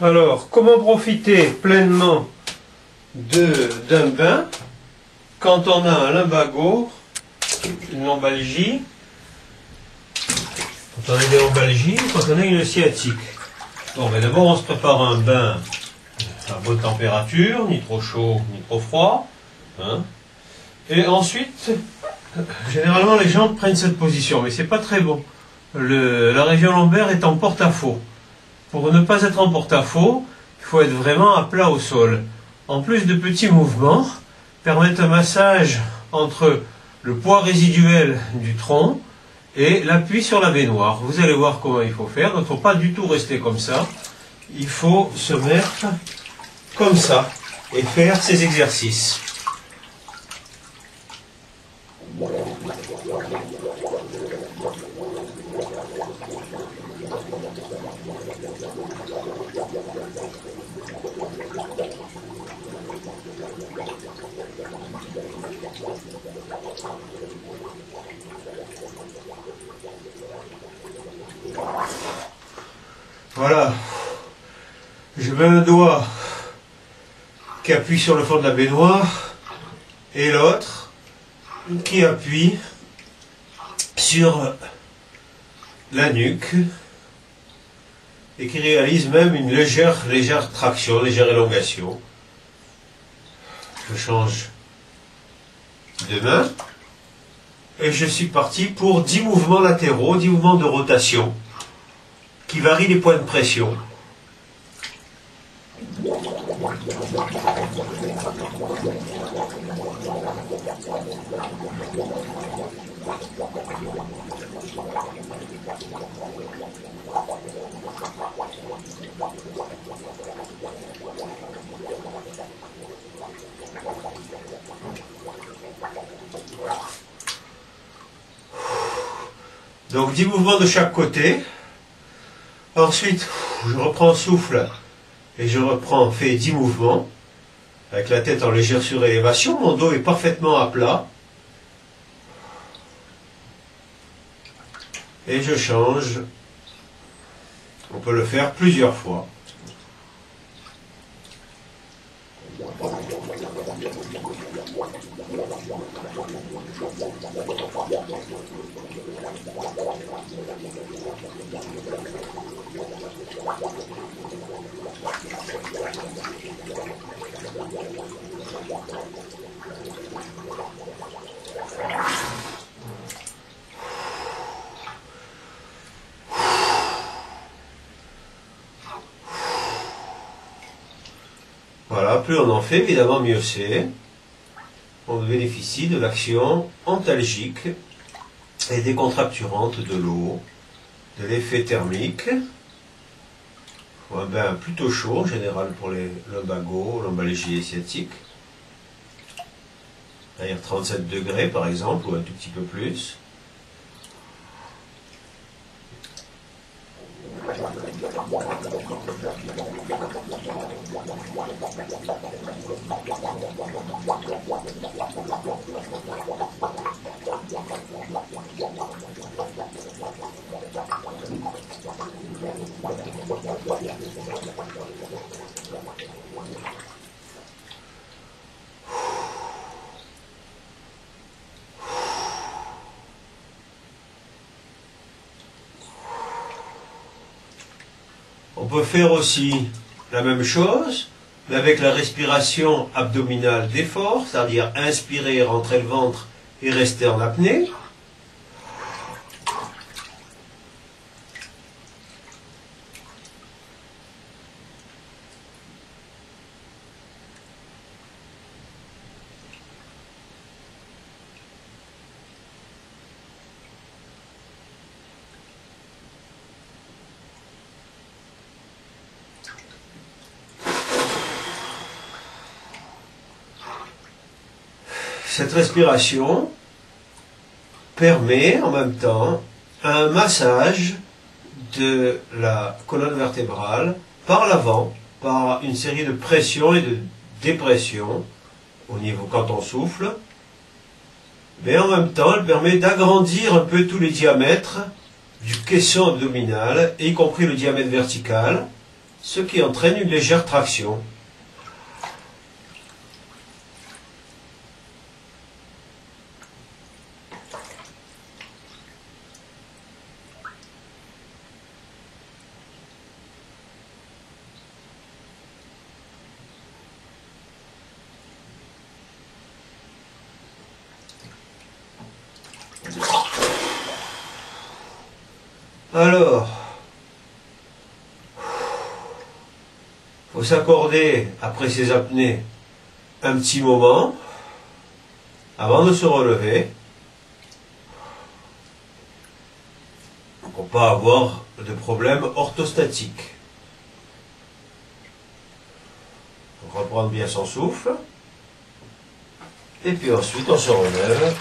Alors, comment profiter pleinement d'un bain quand on a un lumbago, une lombalgie, quand on a des lombalgies, quand on a une sciatique? Bon, ben d'abord on se prépare un bain à bonne température, ni trop chaud, ni trop froid. Hein. Et ensuite, généralement les gens prennent cette position, mais c'est pas très bon. La région lombaire est en porte-à-faux. Pour ne pas être en porte-à-faux, il faut être vraiment à plat au sol. En plus de petits mouvements, permettent un massage entre le poids résiduel du tronc et l'appui sur la baignoire. Vous allez voir comment il faut faire. Il ne faut pas du tout rester comme ça. Il faut se mettre comme ça et faire ces exercices. Voilà, je mets un doigt qui appuie sur le fond de la baignoire et l'autre qui appuie sur la nuque et qui réalise même une légère traction, légère élongation. Je change de main et je suis parti pour 10 mouvements latéraux, 10 mouvements de rotation qui varient les points de pression. Donc 10 mouvements de chaque côté. Ensuite, je reprends souffle et je fais 10 mouvements avec la tête en légère surélévation. Mon dos est parfaitement à plat. Et je change. On peut le faire plusieurs fois. Voilà, plus on en fait, évidemment mieux c'est. On bénéficie de l'action antalgique et décontracturante de l'eau, de l'effet thermique. Un bain plutôt chaud en général pour les lumbagos, lombalgies sciatiques. C'est-à-dire 37 degrés par exemple, ou un tout petit peu plus. On peut faire aussi la même chose, mais avec la respiration abdominale d'effort, c'est-à-dire inspirer, rentrer le ventre et rester en apnée. Cette respiration permet en même temps un massage de la colonne vertébrale par l'avant, par une série de pressions et de dépressions au niveau quand on souffle, mais en même temps elle permet d'agrandir un peu tous les diamètres du caisson abdominal, y compris le diamètre vertical, ce qui entraîne une légère traction. Alors, faut s'accorder, après ces apnées, un petit moment, avant de se relever, pour pas avoir de problème orthostatique. Reprendre bien son souffle, et puis ensuite on se relève.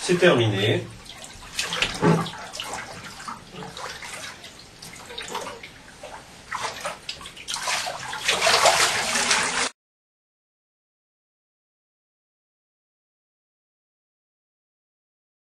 C'est terminé.